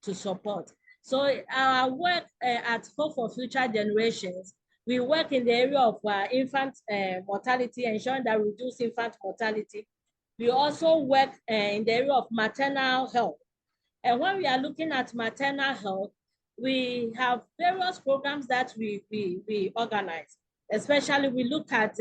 to support. So our work at Hope for Future Generations, we work in the area of infant mortality, ensuring that we reduce infant mortality. We also work in the area of maternal health. And when we are looking at maternal health, we have various programs that we organize. Especially we look at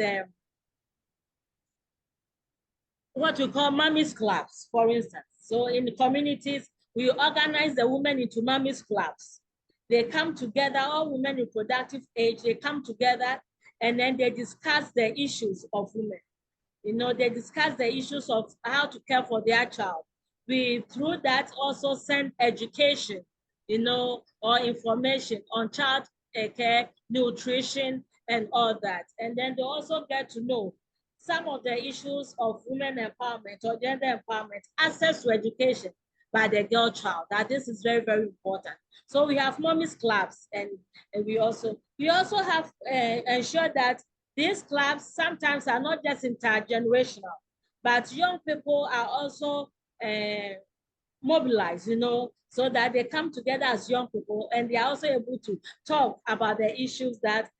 what we call mommy's clubs, for instance. So in the communities, we organize the women into mommy's clubs. They come together, all women in productive age, they come together and then they discuss the issues of women. You know, they discuss the issues of how to care for their child. We, through that, also send education, you know, or information on child care, nutrition, and all that. And then they also get to know some of the issues of women empowerment or gender empowerment, access to education by the girl child. That this is very, very important. So we have mommy's clubs, and we also have ensured that these clubs sometimes are not just intergenerational, but young people are also mobilized, you know, so that they come together as young people and they are also able to talk about the issues that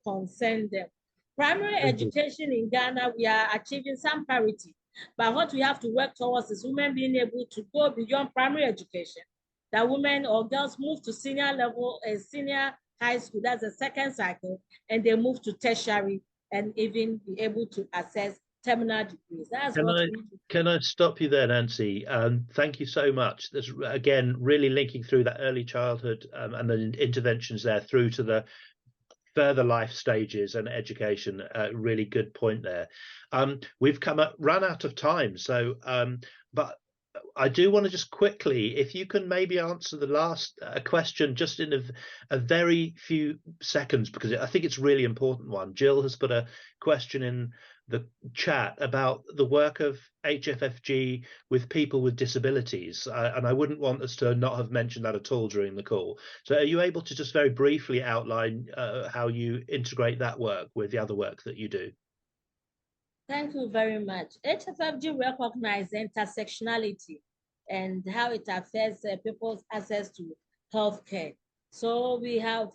concern them. Primary Thank you. education in Ghana, we are achieving some parity. But what we have to work towards is women being able to go beyond primary education. That women or girls move to senior level, senior high school, that's the second cycle, and they move to tertiary and even be able to access terminal degrees. That's Can I stop you there, Nancy? Thank you so much. There's, again, really linking through that early childhood and the interventions there through to the further life stages and education. Really good point there. We've run out of time, so but I do want to just quickly, if you can maybe answer the last question just in a very few seconds, because I think it's a really important one. Jill has put a question in the chat about the work of HFFG with people with disabilities, and I wouldn't want us to not have mentioned that at all during the call. So are you able to just very briefly outline how you integrate that work with the other work that you do? Thank you very much. HFFG recognizes intersectionality and how it affects people's access to healthcare. So we have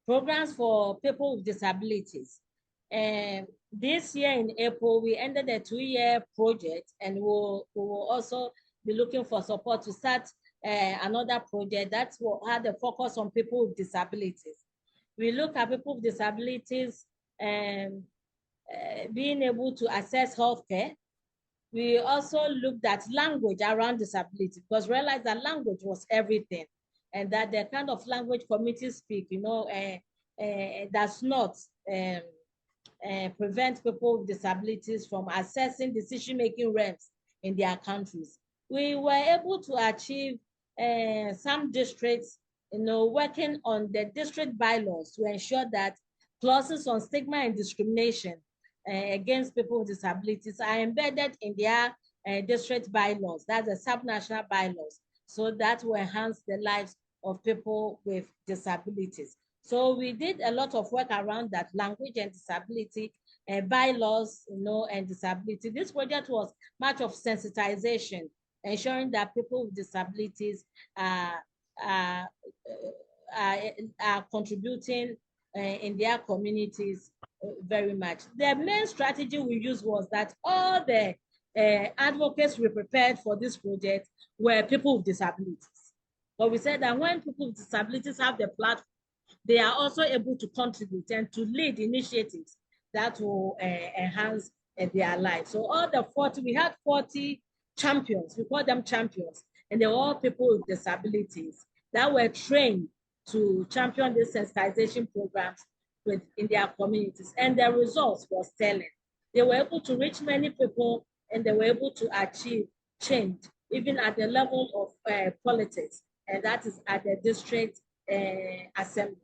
programs for people with disabilities. This year in April, we ended a 2-year project, and we will also be looking for support to start another project that will have a focus on people with disabilities. We look at people with disabilities and being able to access healthcare. We also looked at language around disability, because we realized that language was everything, and that the kind of language communities speak, does not prevent people with disabilities from accessing decision-making realms in their countries. We were able to achieve some districts, working on the district bylaws to ensure that clauses on stigma and discrimination against people with disabilities are embedded in their district bylaws, that's the subnational bylaws, so that will enhance the lives of people with disabilities. So we did a lot of work around that, language and disability, bylaws, and disability. This project was much of sensitization, ensuring that people with disabilities are contributing in their communities very much. The main strategy we used was that all the advocates we prepared for this project were people with disabilities. But we said that when people with disabilities have the platform, they are also able to contribute and to lead initiatives that will enhance their lives. So we had 40 champions, we call them champions, and they were all people with disabilities that were trained to champion these sensitization programs in their communities, and the results were stellar. They were able to reach many people, and they were able to achieve change, even at the level of politics, and that is at the district assemblies.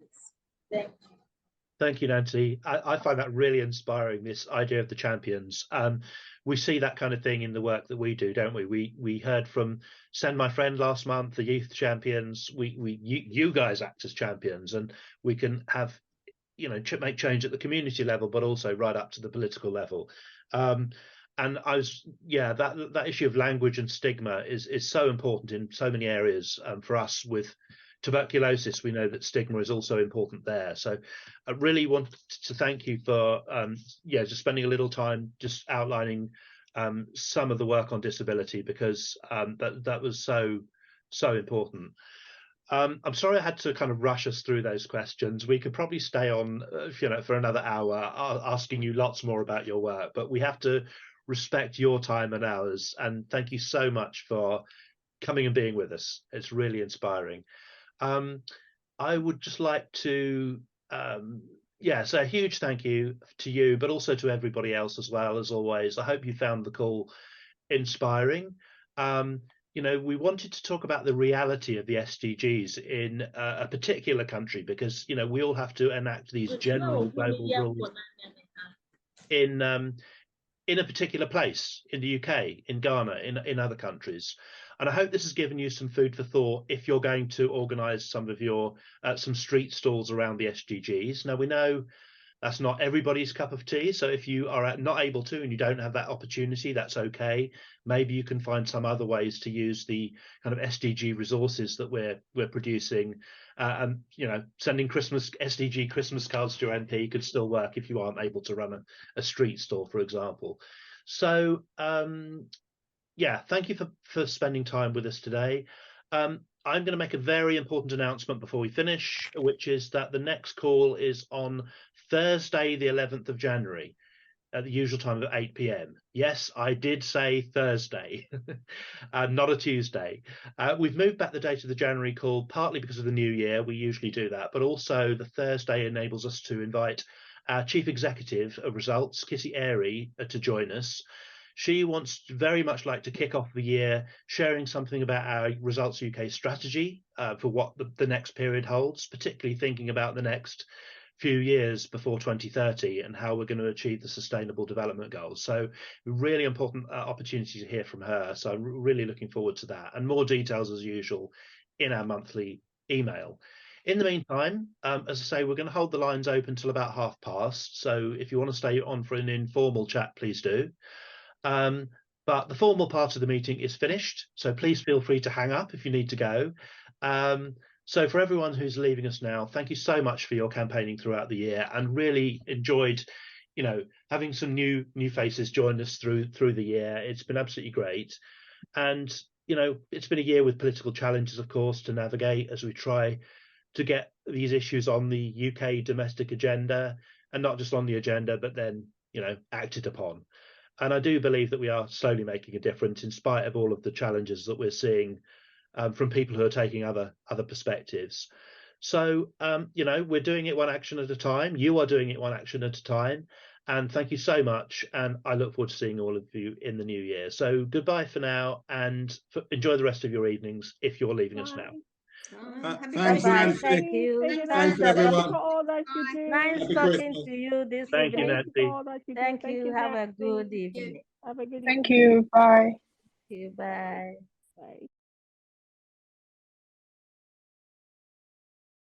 Thank you. Thank you, Nancy. I find that really inspiring, this idea of the champions. We see that kind of thing in the work that we do, don't we? We heard from Send My Friend last month, the youth champions. You guys act as champions, and we can have, make change at the community level, but also right up to the political level. And that issue of language and stigma is so important in so many areas. For us with tuberculosis, we know that stigma is also important there. So I really wanted to thank you for just spending a little time just outlining some of the work on disability, because that was so important. I'm sorry I had to kind of rush us through those questions. We could probably stay on for another hour asking you lots more about your work, but we have to respect your time and ours. And thank you so much for coming and being with us. It's really inspiring. I would just like to say a huge thank you to you, but also to everybody else as well, as always. I hope you found the call inspiring. We wanted to talk about the reality of the SDGs in a particular country, because we all have to enact these general global rules in a particular place, in the UK, in Ghana, in other countries. And I hope this has given you some food for thought if you're going to organise some of your some street stalls around the SDGs. Now, we know That's not everybody's cup of tea. So if you are not able to and you don't have that opportunity, that's okay. Maybe you can find some other ways to use the kind of SDG resources that we're producing. And sending SDG Christmas cards to your MP could still work if you aren't able to run a street store, for example. So yeah, thank you for spending time with us today. I'm going to make a very important announcement before we finish, which is that the next call is on Thursday, the 11th of January, at the usual time of 8 p.m. Yes, I did say Thursday, not a Tuesday. We've moved back the date of the January call, partly because of the new year. We usually do that, but also the Thursday enables us to invite our Chief Executive of Results, Kitty Airy, to join us. She wants very much like to kick off the year sharing something about our Results UK strategy for what the next period holds, particularly thinking about the next few years before 2030 and how we're going to achieve the Sustainable Development Goals. So really important opportunity to hear from her. So I'm really looking forward to that, and more details as usual in our monthly email. In the meantime, as I say, we're going to hold the lines open till about past. So if you want to stay on for an informal chat, please do. But the formal part of the meeting is finished, so please feel free to hang up if you need to go. So for everyone who's leaving us now, thank you so much for your campaigning throughout the year, and really enjoyed, having some new faces join us through the year. It's been absolutely great, and it's been a year with political challenges, of course, to navigate as we try to get these issues on the UK domestic agenda, and not just on the agenda, but then acted upon. And I do believe that we are slowly making a difference in spite of all of the challenges that we're seeing from people who are taking other perspectives. So, we're doing it one action at a time. You are doing it one action at a time. And thank you so much. And I look forward to seeing all of you in the new year. So goodbye for now, and enjoy the rest of your evenings if you're leaving us now. Thanks, Nancy. Thank you. Thanks, Thank you everyone. for all that you do. Nice Happy talking Christmas. to you this Thank you, evening. Nancy. For all that you do. Thank you. Have a Nancy. good evening. Have a good Thank evening. you. Bye. Thank you. Bye. Bye.